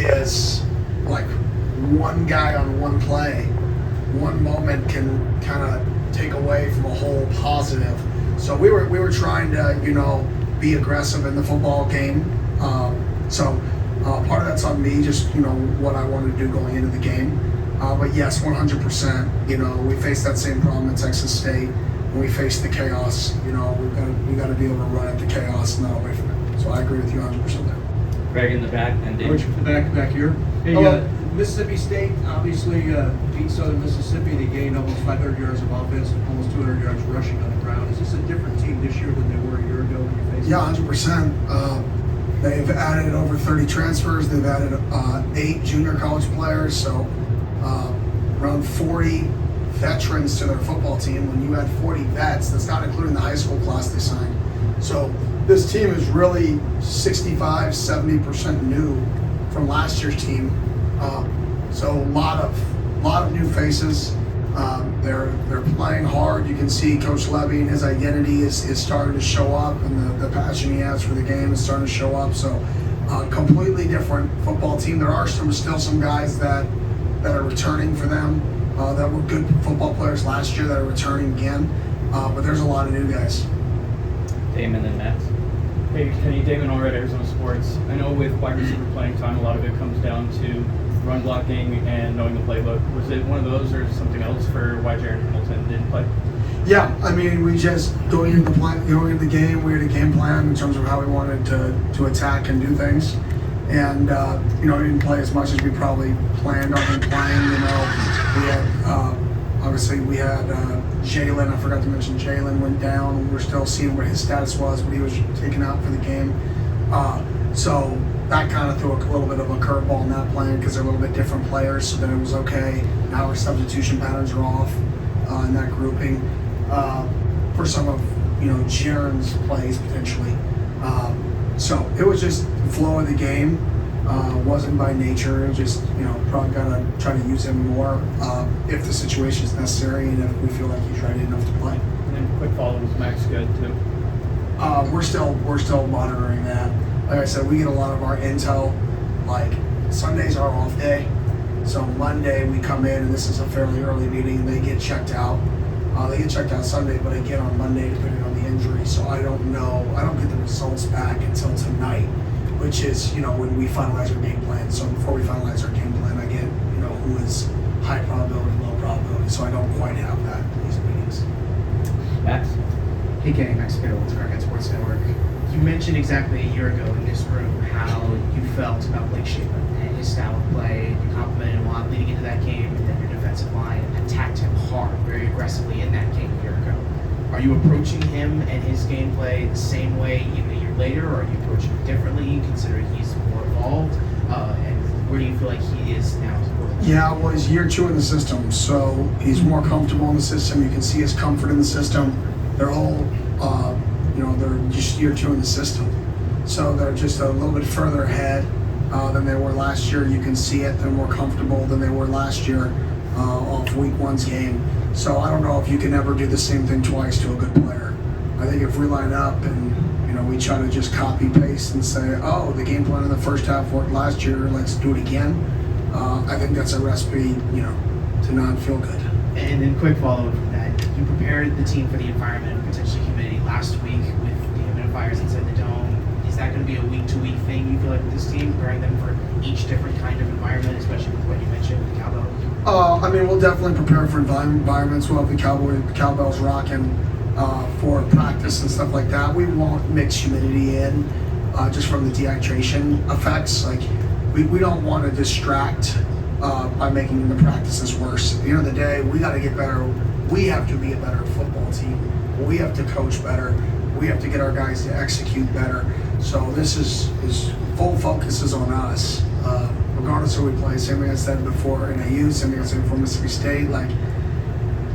is like one guy on one play, one moment can kind of take away from a whole positive. So we were trying to be aggressive in the football game. Part of that's on me, just what I wanted to do going into the game. But yes, 100%. We faced that same problem at Texas State. When we faced the chaos, we got to be able to run at the chaos, not away from it. So I agree with you 100% there. Greg in the back, and Dave. Coach, back here. Hey, Mississippi State obviously beat Southern Mississippi. They gained almost 500 yards of offense, almost 200 yards rushing on the ground. Is this a different team this year than they were a year ago when you faced them? 100%. They've added over 30 transfers. They've added 8 junior college players, so around 40 veterans to their football team. When you add 40 vets, that's not including the high school class they signed. So this team is really 65-70% new from last year's team. So a lot of new faces. They're playing hard. You can see Coach Levy and his identity is starting to show up, and the passion he has for the game is starting to show up. So completely different football team. There are still some guys that are returning for them that were good football players last year that are returning again. But there's a lot of new guys. Damon and Matt. Hey, Kenny, Damon Allred, Arizona Sports. I know with wide receiver playing time, a lot of it comes down to run blocking and knowing the playbook. Was it one of those or something else for why Jaron Hamilton didn't play? Yeah, I mean, we just going into the game, we had a game plan in terms of how we wanted to attack and do things, and he didn't play as much as we probably planned on him playing. We had obviously we had Jalen. I forgot to mention Jalen went down. We're still seeing what his status was, but he was taken out for the game. So that kind of threw a little bit of a curveball in that plan because they're a little bit different players. So then it was okay. Now our substitution patterns are off in that grouping for some of Jaron's plays potentially. So it was just the flow of the game. Wasn't by nature. Just probably gotta try to use him more if the situation is necessary and if we feel like he's ready enough to play. And then quick follow, was Max good too? We're still monitoring that. Like I said, we get a lot of our intel. Like Sunday's our off day, so Monday we come in and this is a fairly early meeting. And they get checked out. They get checked out Sunday, but again on Monday depending on the injury. So I don't know. I don't get the results back until tonight, which is when we finalize our game plan. So before we finalize our game plan, I get who is high probability, low probability. So I don't quite have that in these meetings. Max. Hey, Kenny, Max Kittle with Crackhead Sports Network. You mentioned exactly a year ago in this room how you felt about Blake Shapen and his style of play. You complimented him a lot leading into that game, and then your defensive line attacked him hard, very aggressively in that game a year ago. Are you approaching him and his gameplay the same way even a year later, or are you approaching him differently, considering he's more evolved? And where do you feel like he is now as a quarterback? Yeah, well, he's year 2 in the system, so he's more comfortable in the system. You can see his comfort in the system. They're all, they're just year 2 in the system. So they're just a little bit further ahead than they were last year. You can see it. They're more comfortable than they were last year off week 1's game. So I don't know if you can ever do the same thing twice to a good player. I think if we line up and we try to just copy paste and say, oh, the game plan in the first half worked last year, let's do it again. I think that's a recipe, to not feel good. And then quick follow-up from that. You prepared the team for the environment and potentially humidity last week with the humidifiers inside the dome. Is that going to be a week-to-week thing, you feel like, with this team, preparing them for each different kind of environment, especially with what you mentioned with the cowbell? We'll definitely prepare for environments. We'll have the cowbells rocking for practice and stuff like that. We won't mix humidity in just from the dehydration effects. Like we don't want to distract by making the practices worse. At the end of the day, we got to get better. We have to be a better football team. We have to coach better. We have to get our guys to execute better. So this is full focus is on us, regardless of who we play. Same thing I said before NAU, same thing I said before Mississippi State. Like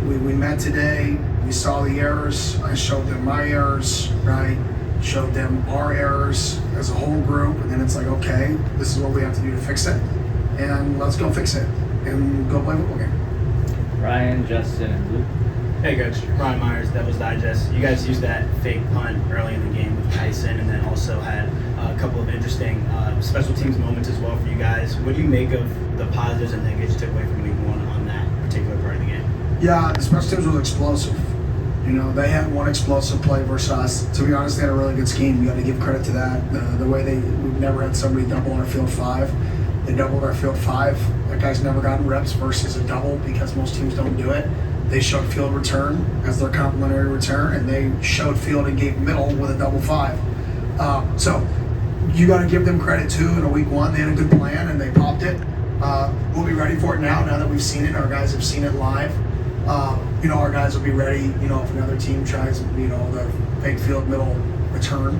we met today, we saw the errors. I showed them my errors, right? Showed them our errors as a whole group, and then it's like, okay, this is what we have to do to fix it, and let's go fix it and go play a football game. Ryan, Justin, and Luke. Hey Coach, Ryan Myers, Devil's Digest. You guys used that fake punt early in the game with Tyson, and then also had a couple of interesting special teams moments as well for you guys. What do you make of the positives and negatives you took away from week 1 on that particular part of the game? Yeah, the special teams was explosive. You know, they had one explosive play versus us. To be honest, they had a really good scheme. You got to give credit to that. The way we've never had somebody double our field 5. They doubled our field 5. That guy's never gotten reps versus a double because most teams don't do it. They showed field return as their complementary return, and they showed field and gave middle with a double 5. So you got to give them credit too. In a week 1, they had a good plan and they popped it. We'll be ready for it now that we've seen it. Our guys have seen it live. You know, our guys will be ready, you know, if another team tries, you know, the fake field middle return.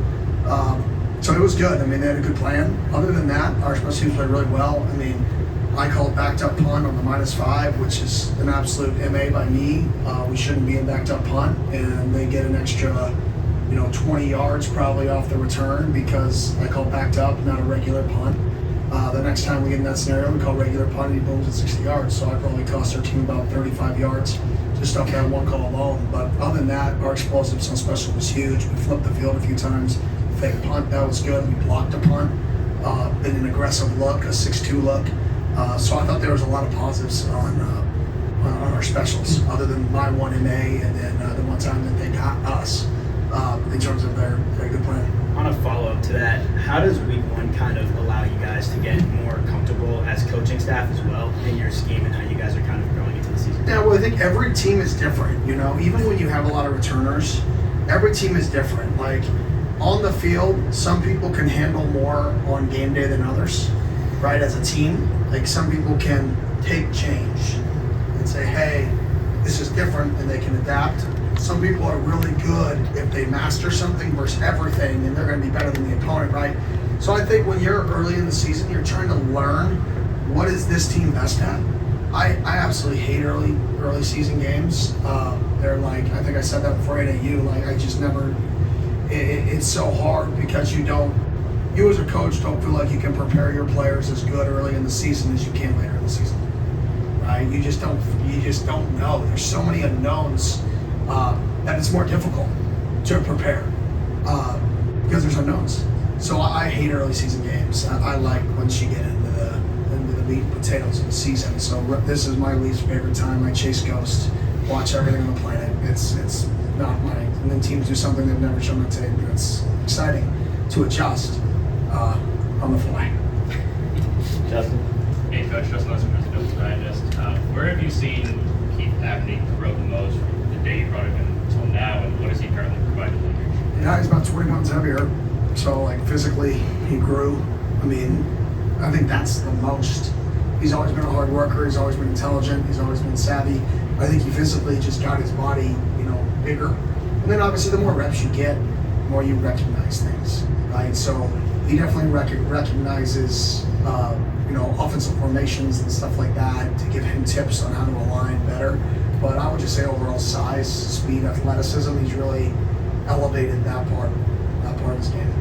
So it was good. I mean, they had a good plan. Other than that, our special teams played really well. I mean, I called backed up punt on the -5, which is an absolute MA by me. We shouldn't be in backed up punt, and they get an extra, you know, 20 yards probably off the return because I called backed up, not a regular punt. The next time we get in that scenario, we call regular punt, and he booms at 60 yards. So I probably cost our team about 35 yards just off that one call alone. But other than that, our explosiveness on special was huge. We flipped the field a few times. Fake punt, that was good. We blocked a punt in an aggressive look, a 6-2 look. So I thought there was a lot of positives on our specials, other than my one MA and then the one time that they got us in terms of their good plan. On a follow-up to that, how does week 1 kind of allow you guys to get more comfortable as coaching staff as well in your scheme and how you guys are kind of growing into the season? Yeah, well, I think every team is different, you know. Even when you have a lot of returners, every team is different. Like, on the field, some people can handle more on game day than others, right, as a team. Like, some people can take change and say, hey, this is different, and they can adapt. Some people are really good if they master something versus everything, and they're going to be better than the opponent, right? So I think when you're early in the season, you're trying to learn what is this team best at. I absolutely hate early season games. They're like, I think I said that before NAU, like I just never, it's so hard because you as a coach don't feel like you can prepare your players as good early in the season as you can later in the season, right? You just don't know. There's so many unknowns that it's more difficult to prepare because there's unknowns. So I hate early season games. I like once you get into the meat and potatoes of the season. So this is my least favorite time. I chase ghosts, watch everything on the planet. It's not mine. And then teams do something they've never shown on tape. It's exciting to adjust on the fly. Justin? Hey, Coach, Justin Lester, President Digest. Where have you seen Keith Abney grow the most from the day you brought him in until now, and what is he currently providing leaders? Yeah, he's about 20 pounds heavier. So, like, physically, he grew. I mean, I think that's the most. He's always been a hard worker. He's always been intelligent. He's always been savvy. I think he physically just got his body, you know, bigger. And then, obviously, the more reps you get, the more you recognize things, right? So, he definitely recognizes, you know, offensive formations and stuff like that to give him tips on how to align better. But I would just say overall size, speed, athleticism, he's really elevated that part of his game.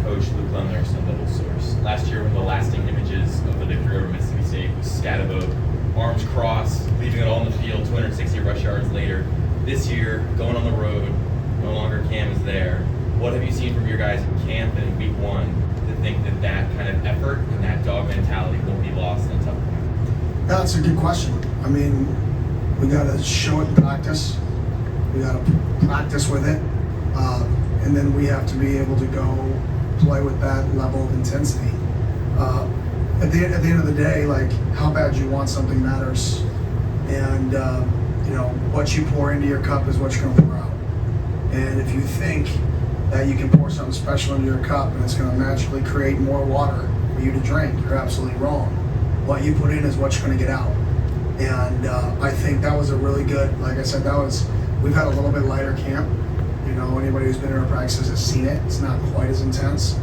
Coach Luke Lemler, Sun Devil Source. Last year, one of the lasting images of the victory over Mississippi State was Scatterboat, arms crossed, leaving it all in the field, 260 rush yards later. This year, going on the road, no longer Cam is there. What have you seen from your guys in camp and in week 1 to think that kind of effort and that dog mentality won't be lost in tough times? That's a good question. I mean, we got to show it in practice. We got to practice with it. And then we have to be able to go play with that level of intensity. At the end of the day, like, how bad you want something matters. And, you know, what you pour into your cup is what you're going to pour out. And if you think that you can pour something special into your cup and it's going to magically create more water for you to drink, you're absolutely wrong. What you put in is what you're going to get out. And I think that was a really good, like I said, we've had a little bit lighter camp. You know, anybody who's been in our practices has seen it. It's not quite as intense.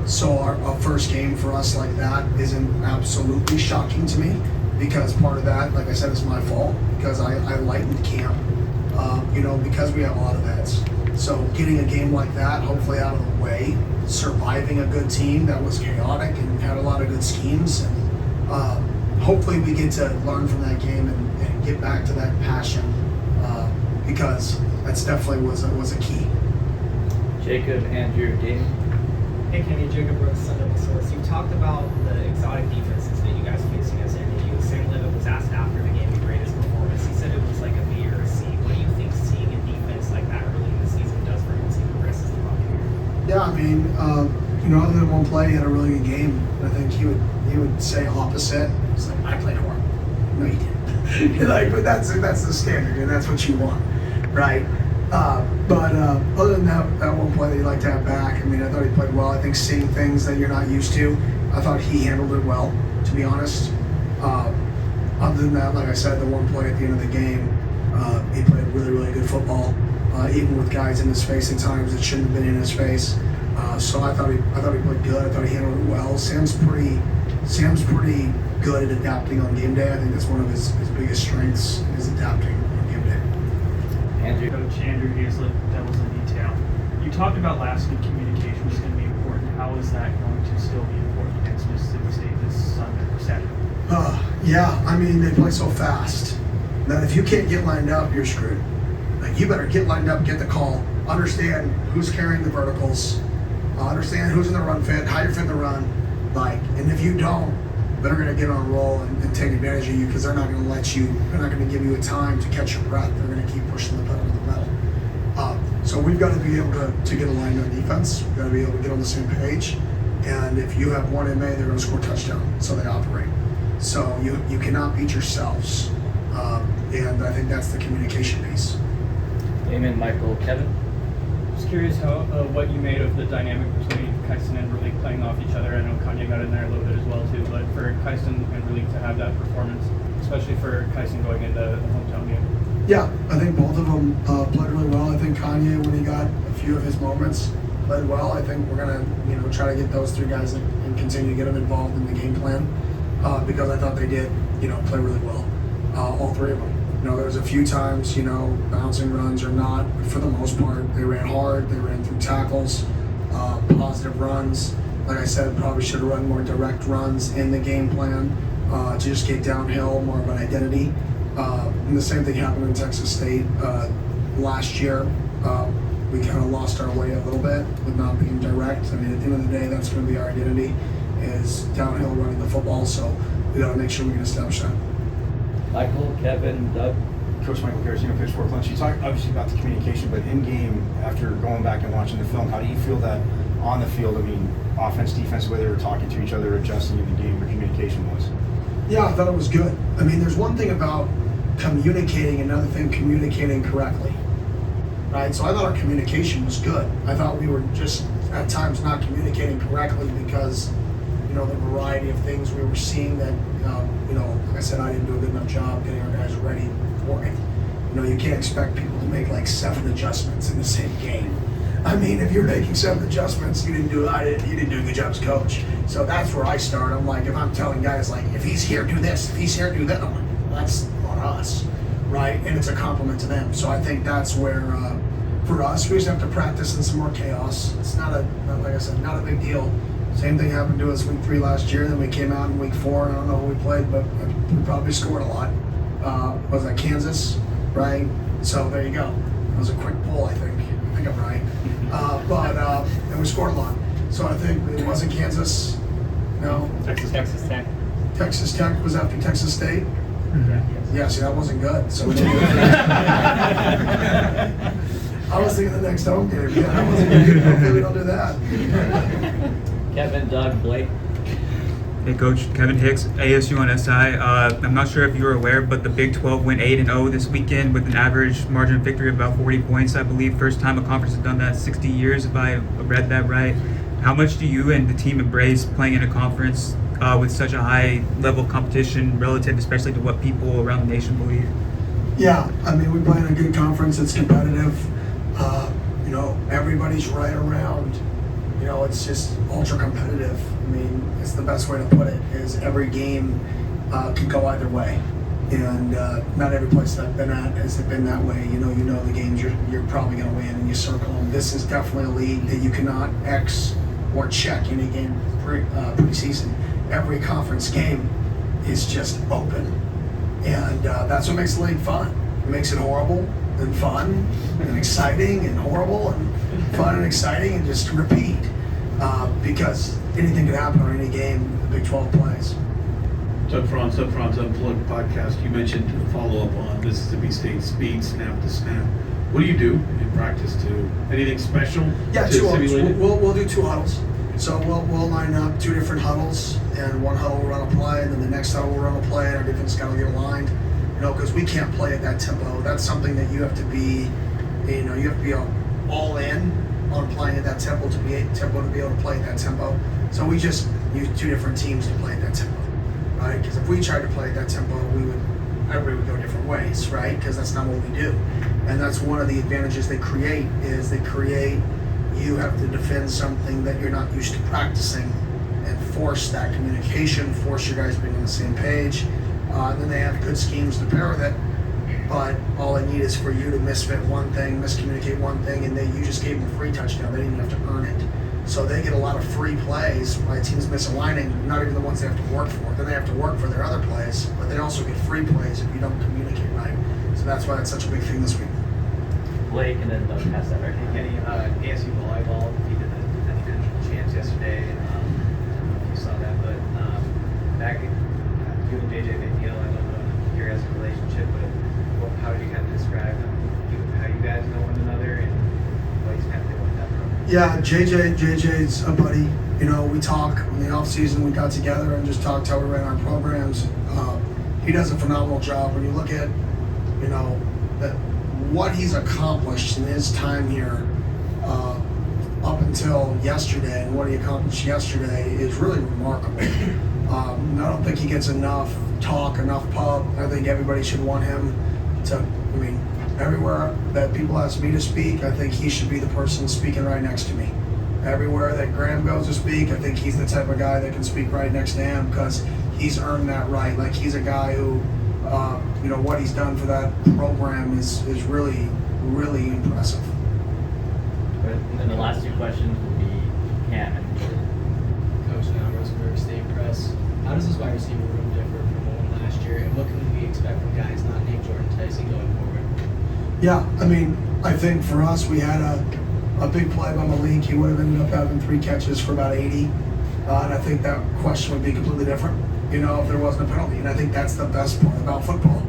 So our first game for us like that isn't absolutely shocking to me because part of that, like I said, is my fault because I lightened camp, you know, because we have a lot of vets. So getting a game like that, hopefully out of the way, surviving a good team that was chaotic and had a lot of good schemes, and hopefully we get to learn from that game and get back to that passion because that's definitely was a key. Jacob, Andrew, Gabe. Hey Kenny, Jacob Brooks, Sun Devil Source. You talked about the exotic defenses that you guys are facing as NAU. Sam Levitt was asked after the game the greatest performance. He said it was like a B or a C. What do you think seeing a defense like that early in the season does for him as he progresses throughout the year? Yeah, I mean, other than one play, he had a really good game. I think he would say opposite. It's like, I played horrible. No, you didn't. Like, but that's the standard, and that's what you want, right? But other than that one play that you like to have back, I mean, I thought he played well. I think seeing things that you're not used to, I thought he handled it well, to be honest. Other than that, like I said, the one play at the end of the game, he played really, really good football, even with guys in his face at times that shouldn't have been in his face. So I thought he played good. I thought he handled it well. Sam's pretty good at adapting on game day. I think that's one of his biggest strengths is adapting on game day. Andrew. Coach Andrew Hazlett, Devils in Detail. You talked about last week communication was going to be important. How is that going to still be important against Mississippi State this Sunday or Saturday? Yeah, I mean, they play so fast that if you can't get lined up, you're screwed. Like, you better get lined up, get the call, understand who's carrying the verticals, understand who's in the run fit, how you're fitting the run. Like, and if you don't, they're going to get on a roll and take advantage of you because they're not going to they're not going to give you a time to catch your breath. They're going to keep pushing the pedal to the metal. So we've got to be able to get aligned on defense. We've got to be able to get on the same page. And if you have one MA, they're going to score a touchdown. So they operate. So you cannot beat yourselves. And I think that's the communication piece. Damon, Michael, Kevin. Just curious how what you made of the dynamic between Kyson and Raleigh playing off each other. I know Kanye got in there a little bit as well too, but for Kyson and Raleigh to have that performance, especially for Kyson going into the hometown game. Yeah, I think both of them played really well. I think Kanye, when he got a few of his moments, played well. I think we're gonna try to get those three guys and continue to get them involved in the game plan because I thought they did play really well. All three of them. There was a few times, bouncing runs or not, but for the most part, they ran hard, they ran through tackles, positive runs. Like I said, probably should have run more direct runs in the game plan to just get downhill, more of an identity. And the same thing happened in Texas State last year. We kind of lost our way a little bit with not being direct. I mean, at the end of the day, that's going to be our identity, is downhill running the football, so we got to make sure we can establish that. Michael, Kevin, Doug. Coach Michael Carrasino, Coach Fort Lunch. You talked obviously about the communication, but in game, after going back and watching the film, how do you feel that on the field, I mean, offense, defense, whether they were talking to each other, adjusting in the game, where communication was? Yeah, I thought it was good. I mean, there's one thing about communicating, another thing communicating correctly, right? So I thought our communication was good. I thought we were just at times not communicating correctly because the variety of things we were seeing that, like I said, I didn't do a good enough job getting our guys ready for it. You can't expect people to make like 7 adjustments in the same game. I mean, if you're making 7 adjustments, you didn't do a good job as coach. So that's where I start. I'm like, if I'm telling guys like, if he's here, do this. If he's here, do that. I'm like, well, that's on us, right? And it's a compliment to them. So I think that's where, for us, we just have to practice in some more chaos. It's not like I said, not a big deal. Same thing happened to us week 3 last year. Then we came out in week 4, and I don't know who we played, but we probably scored a lot. Was that Kansas, right? So there you go. It was a quick pull, I think. I think I'm right. And we scored a lot. So I think it wasn't Kansas. No. Texas Tech. Texas Tech was after Texas State. Yeah, see, that wasn't good. So I was thinking the next home game. Yeah, that wasn't good. Hopefully we don't do that. Kevin, Doug, Blake. Hey Coach, Kevin Hicks, ASU on SI. I'm not sure if you were aware, but the Big 12 went 8-0 this weekend with an average margin of victory of about 40 points, I believe. First time a conference has done that in 60 years, if I read that right. How much do you and the team embrace playing in a conference with such a high level of competition relative, especially to what people around the nation believe? Yeah, I mean, we play in a good conference. It's competitive. Everybody's right around. It's just ultra competitive. I mean, it's the best way to put it, is every game can go either way. And not every place that I've been at has it been that way. The games you're probably going to win and you circle them. This is definitely a league that you cannot X or check in a game preseason. Every conference game is just open. And that's what makes the league fun. It makes it horrible. and fun and exciting and horrible and fun and exciting and just repeat because anything could happen on any game the Big 12 plays. Doug Franz Unplugged podcast. You mentioned follow-up on Mississippi State speed, snap to snap. What do you do in practice to anything special? Yeah, to 2 huddles. simulate it? We'll do 2 huddles. So we'll line up 2 different huddles, and one huddle will run a play, and then the next huddle will run a play, and our defense got to get aligned. Because we can't play at that tempo. That's something that you have to be, you have to be all in on playing at that tempo to be able to play at that tempo. So we just use 2 different teams to play at that tempo, right? Because if we tried to play at that tempo, everybody would go different ways, right? Because that's not what we do. And that's one of the advantages they create you have to defend something that you're not used to practicing and force that communication, force your guys being on the same page. And then they have good schemes to pair with it. But all I need is for you to misfit one thing, miscommunicate one thing, and you just gave them a free touchdown. They didn't even have to earn it. So they get a lot of free plays by teams misaligning, not even the ones they have to work for. Then they have to work for their other plays, but they also get free plays if you don't communicate right. So that's why it's such a big thing this week. Blake and then Doug pass that right. Kenny, ASU volleyball defeated the defending national champs yesterday. I don't know if you saw that, but back you and JJ McNeil, I don't know your guys' relationship, but how do you kind of describe how you guys know one another and what he's kind of doing with that program? Yeah, JJ's a buddy. We talk in the off season. We got together and just talked how we ran our programs. He does a phenomenal job. When you look at, that what he's accomplished in his time here up until yesterday, and what he accomplished yesterday is really remarkable. I don't think he gets enough talk, enough pub. I think everybody should want him to. Everywhere that people ask me to speak, I think he should be the person speaking right next to me. Everywhere that Graham goes to speak, I think he's the type of guy that can speak right next to him because he's earned that right. Like, he's a guy who, what he's done for that program is really, really impressive. And then the last 2 questions will be Cam and Jordan. Coach, now Rosenberg State Press. How does this wide receiver room differ from the one last year, and what can we expect from guys not named Jordan Tyson going forward? Yeah, I think for us, we had a big play by Malik. He would have ended up having 3 catches for about 80. And I think that question would be completely different, if there wasn't a penalty. And I think that's the best part about football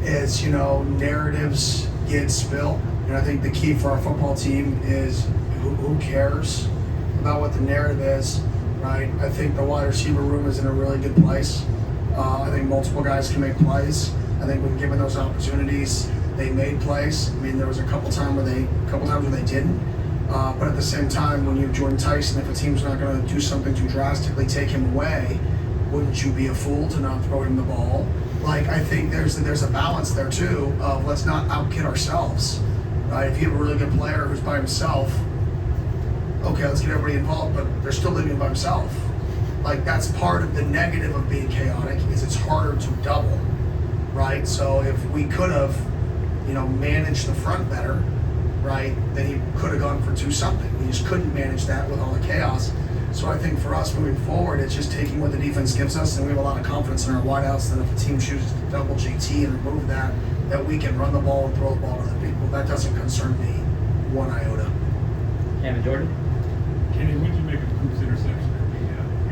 is, narratives get spilled. And I think the key for our football team is who cares about what the narrative is, right? I think the wide receiver room is in a really good place. I think multiple guys can make plays. I think when given those opportunities, they made plays. There was a couple times where they didn't. But at the same time, when you have Jordan Tyson, if a team's not going to do something to drastically take him away, wouldn't you be a fool to not throw him the ball? I think there's a balance there too of let's not outkid ourselves, right? If you have a really good player who's by himself, okay, let's get everybody involved, but they're still living by himself. That's part of the negative of being chaotic is it's harder to double, right? So if we could have, managed the front better, right, then he could have gone for 2 something. We just couldn't manage that with all the chaos. So I think for us moving forward, it's just taking what the defense gives us, and we have a lot of confidence in our wideouts that if a team chooses to double JT and remove that we can run the ball and throw the ball to other people. That doesn't concern me one iota. Cam and Jordan. Kenny, what did you make of Coop's interception at the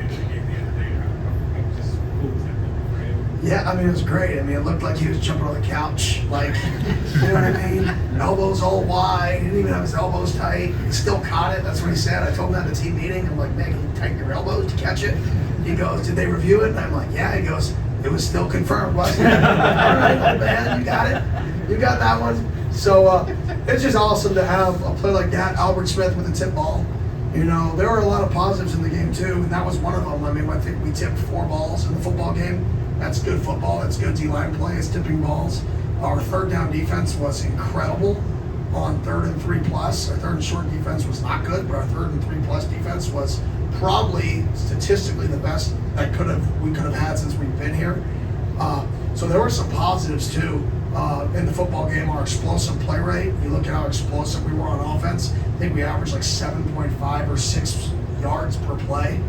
end of the game the other day? How just cool was that moment for him? Yeah, it was great. It looked like he was jumping on the couch. You know what I mean? Elbows all wide. He didn't even have his elbows tight. He still caught it. That's what he said. I told him at the team meeting. I'm like, man, can you tighten your elbows to catch it? He goes, did they review it? And I'm like, yeah. He goes, it was still confirmed, wasn't it? All right, old man, you got it. You got that one. So it's just awesome to have a play like that. Albert Smith with a tip ball. There were a lot of positives in the game too, and that was one of them. I think we tipped 4 balls in the football game. That's good football. That's good D-line play. It's tipping balls. Our 3rd down defense was incredible on 3rd and 3+. Our 3rd and short defense was not good, but our 3rd and 3+ defense was probably statistically the best we could have had since we've been here. So there were some positives too in the football game. Our explosive play rate. You look at how explosive we were on offense. I think we averaged 7.5 or 6 yards per play.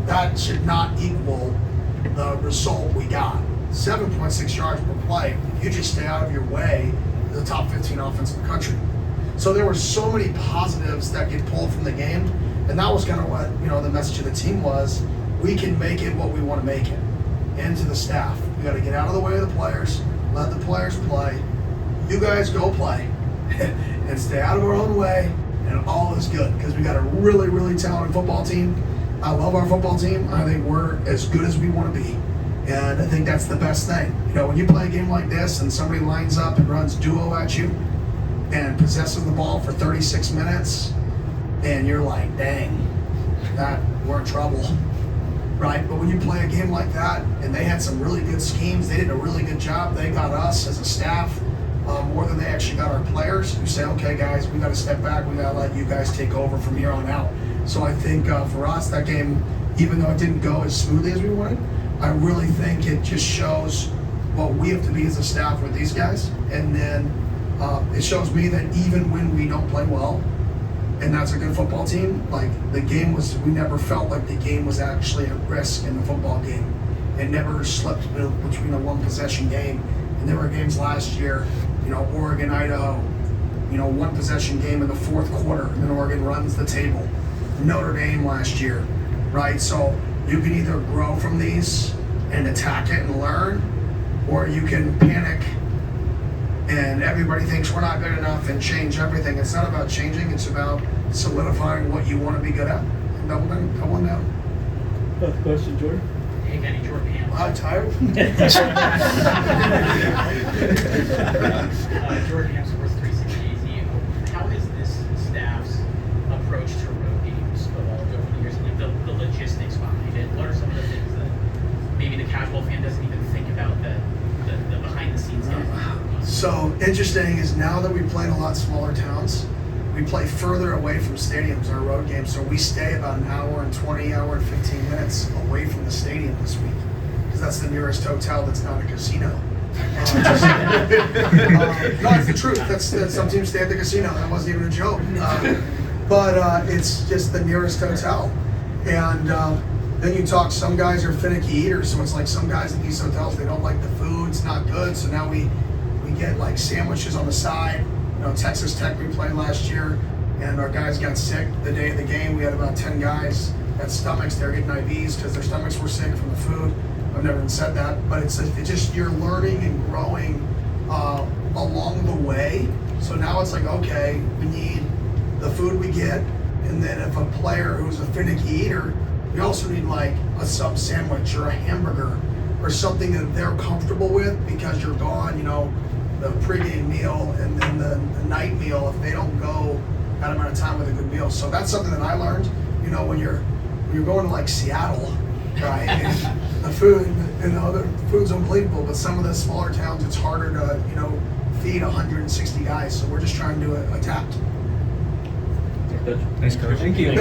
That should not equal the result we got. 7.6 yards per play. You just stay out of your way the top 15 offense in the country. So there were so many positives that get pulled from the game, and that was kind of what the message of the team was. We can make it what we want to make it. And to the staff, we got to get out of the way of the players, let the players play. You guys go play, and stay out of our own way, and all is good because we got a really, really talented football team. I love our football team. I think we're as good as we want to be, and I think that's the best thing. When you play a game like this and somebody lines up and runs duo at you and possesses the ball for 36 minutes, and you're like, dang, we're in trouble, right? But when you play a game like that, and they had some really good schemes, they did a really good job. They got us as a staff more than they actually got our players, who say, okay, guys, we got to step back. We got to let you guys take over from here on out. So I think for us, that game, even though it didn't go as smoothly as we wanted, I really think it just shows what we have to be as a staff with these guys. And then it shows me that even when we don't play well, and that's a good football team, like the game was, we never felt like the game was actually at risk in the football game. It never slipped between a one possession game. And there were games last year, Oregon, Idaho, one possession game in the fourth quarter, and then Oregon runs the table. Notre Dame last year, right? So you can either grow from these and attack it and learn, or you can panic and everybody thinks we're not good enough and change everything. It's not about changing, it's about solidifying what you want to be good at and doubling down. Last question, Jordan. Hey, Kenny, Jordan Ham. I'm tired. Jordan Ham, Sports 360 AZ. How is this staff's approach to road games evolved over the years? Like the logistics behind it. What are some of the things that maybe the casual fan doesn't even think about the behind the scenes guys? So interesting is now that we play in a lot smaller towns, we play further away from stadiums, our road games. So we stay about an hour and 20, hour and 15 minutes away from the stadium this week, because that's the nearest hotel that's not a casino. No, it's the truth. That's some teams stay at the casino. That wasn't even a joke. But it's just the nearest hotel. And then you talk, some guys are finicky eaters, so it's like some guys at these hotels, they don't like the food, it's not good. So now we get like sandwiches on the side. Texas Tech, we played last year, and our guys got sick the day of the game. We had about 10 guys that stomachs, they're getting IVs because their stomachs were sick from the food. I've never even said that, but it's just you're learning and growing along the way. So now it's like, okay, we need the food we get, and then if a player who's a finicky eater, we also need like a sub sandwich or a hamburger or something that they're comfortable with, because you're gone, the pregame meal and then the night meal if they don't go that amount of time with a good meal. So that's something that I learned, when you're going to like Seattle, right? And the food, the food's unbelievable, but some of the smaller towns, it's harder to, feed 160 guys. So we're just trying to adapt. Thanks, Coach. Thank you.